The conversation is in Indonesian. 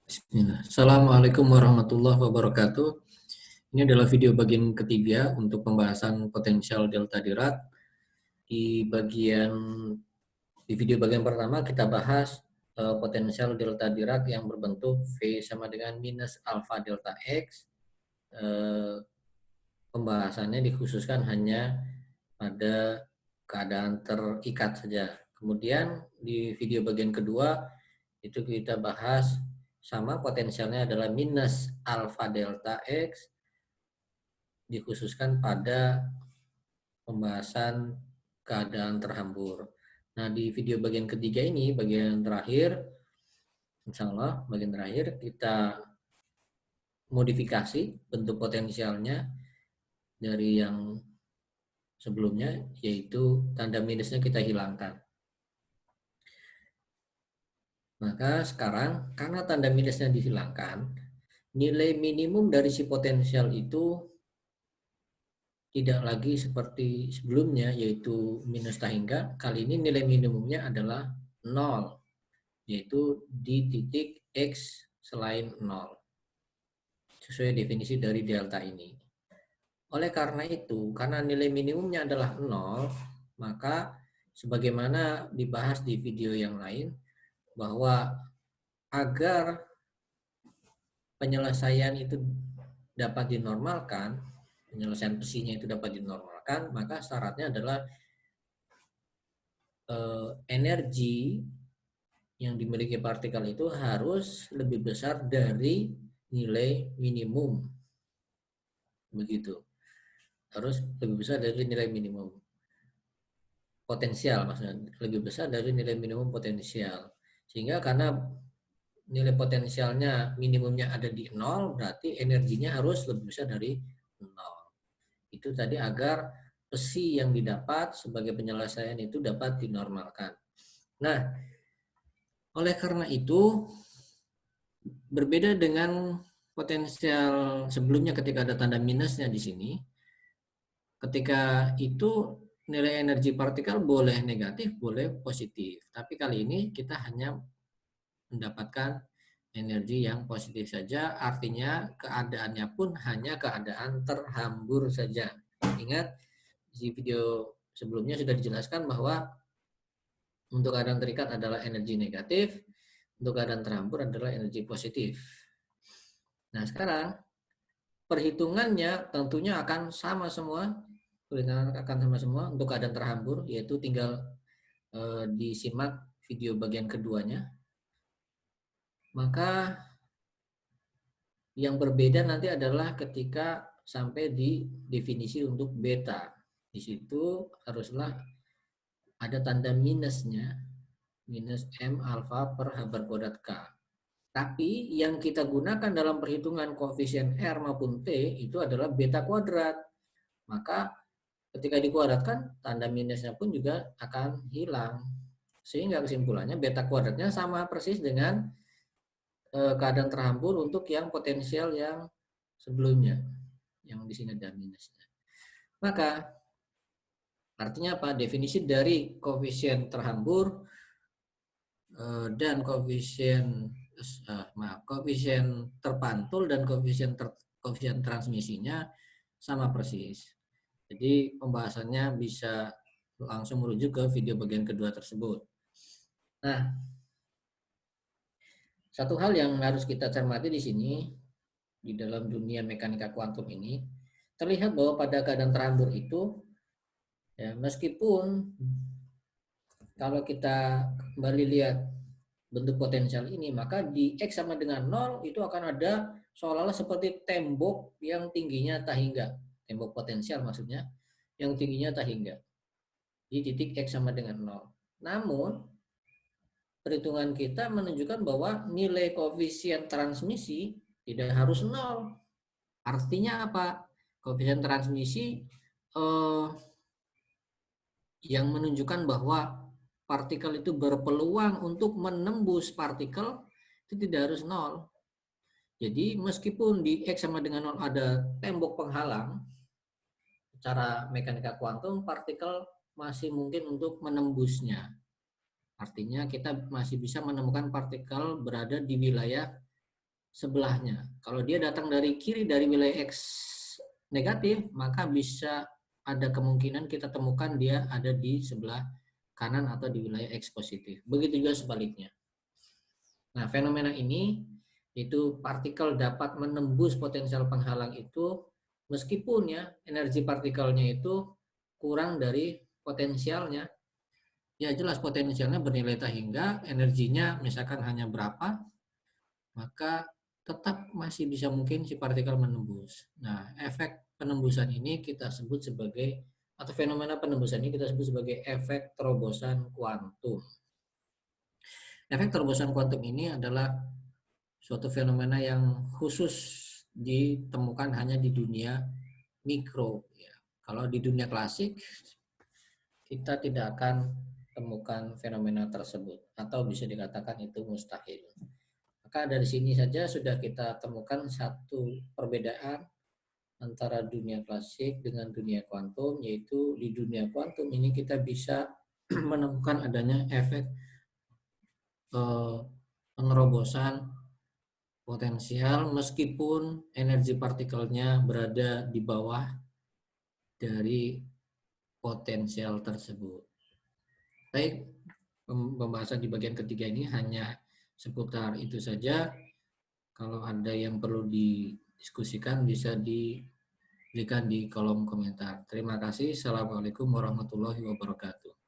Bismillah. Assalamualaikum warahmatullahi wabarakatuh. Ini adalah video bagian ketiga untuk pembahasan potensial delta Dirac. Di bagian di video bagian pertama kita bahas potensial delta Dirac yang berbentuk V sama dengan minus alfa delta X. Pembahasannya dikhususkan hanya pada keadaan terikat saja. Kemudian di video bagian kedua itu kita bahas sama potensialnya adalah minus alfa delta X, dikhususkan pada pembahasan keadaan terhambur. Nah, di video bagian ketiga ini, bagian terakhir, insya Allah bagian terakhir kita modifikasi bentuk potensialnya dari yang sebelumnya, yaitu tanda minusnya kita hilangkan. Maka sekarang karena tanda minusnya dihilangkan, nilai minimum dari si potensial itu tidak lagi seperti sebelumnya, yaitu minus tahingga. Kali ini nilai minimumnya adalah 0, yaitu di titik X selain 0, sesuai definisi dari delta ini. Oleh karena itu, karena nilai minimumnya adalah 0, maka sebagaimana dibahas di video yang lain, bahwa agar penyelesaian itu dapat dinormalkan, penyelesaian pesinya itu dapat dinormalkan, maka syaratnya adalah energi yang dimiliki partikel itu harus lebih besar dari nilai minimum. Begitu. Harus lebih besar dari nilai minimum potensial, maksudnya lebih besar dari nilai minimum potensial. Sehingga karena nilai potensialnya minimumnya ada di 0, berarti energinya harus lebih besar dari 0. Itu tadi agar pesi yang didapat sebagai penyelesaian itu dapat dinormalkan. Nah, oleh karena itu berbeda dengan potensial sebelumnya ketika ada tanda minusnya di sini. Ketika itu nilai energi partikel boleh negatif, boleh positif. Tapi kali ini kita hanya mendapatkan energi yang positif saja, artinya keadaannya pun hanya keadaan terhambur saja. Ingat, di video sebelumnya sudah dijelaskan bahwa untuk keadaan terikat adalah energi negatif, untuk keadaan terhambur adalah energi positif. Nah, sekarang perhitungannya tentunya akan sama semua, perhitungan akan sama semua untuk keadaan terhambur, yaitu tinggal disimak video bagian keduanya. Maka yang berbeda nanti adalah ketika sampai di definisi untuk beta. Di situ haruslah ada tanda minusnya, minus M alfa per H bar kuadrat K. Tapi yang kita gunakan dalam perhitungan koefisien R maupun T itu adalah beta kuadrat. Maka ketika dikuadratkan, tanda minusnya pun juga akan hilang. Sehingga kesimpulannya beta kuadratnya sama persis dengan keadaan terhambur untuk yang potensial yang sebelumnya, yang di sini ada minusnya. Maka artinya apa? Definisi dari koefisien terhambur dan koefisien terpantul dan koefisien transmisinya sama persis. Jadi pembahasannya bisa langsung merujuk ke video bagian kedua tersebut. Nah, satu hal yang harus kita cermati di sini, di dalam dunia mekanika kuantum ini, terlihat bahwa pada keadaan terhambur itu, ya, meskipun kalau kita kembali lihat bentuk potensial ini, maka di X sama dengan 0 itu akan ada seolah-olah seperti tembok yang tingginya tak hingga. Tembok potensial maksudnya, yang tingginya tak hingga. Di titik X sama dengan 0. Namun, perhitungan kita menunjukkan bahwa nilai koefisien transmisi tidak harus 0. Artinya apa? Koefisien transmisi yang menunjukkan bahwa partikel itu berpeluang untuk menembus partikel itu tidak harus 0. Jadi meskipun di X sama dengan 0 ada tembok penghalang, secara mekanika kuantum partikel masih mungkin untuk menembusnya. Artinya kita masih bisa menemukan partikel berada di wilayah sebelahnya. Kalau dia datang dari kiri dari wilayah X negatif, maka bisa ada kemungkinan kita temukan dia ada di sebelah kanan atau di wilayah X positif. Begitu juga sebaliknya. Nah, fenomena ini itu partikel dapat menembus potensial penghalang itu meskipun ya energi partikelnya itu kurang dari potensialnya. Ya jelas potensialnya bernilai tak hingga, energinya misalkan hanya berapa, maka tetap masih bisa mungkin si partikel menembus. Nah, efek penembusan ini kita sebut sebagai, atau fenomena penembusan ini kita sebut sebagai efek terobosan kuantum. Efek terobosan kuantum ini adalah suatu fenomena yang khusus ditemukan hanya di dunia mikro. Ya. Kalau di dunia klasik, kita tidak akan temukan fenomena tersebut, atau bisa dikatakan itu mustahil. Maka dari sini saja sudah kita temukan satu perbedaan antara dunia klasik dengan dunia kuantum, yaitu di dunia kuantum ini kita bisa menemukan adanya efek pengerobosan potensial meskipun energi partikelnya berada di bawah dari potensial tersebut. Baik, pembahasan di bagian ketiga ini hanya seputar itu saja. Kalau ada yang perlu didiskusikan bisa diberikan di kolom komentar. Terima kasih. Assalamualaikum warahmatullahi wabarakatuh.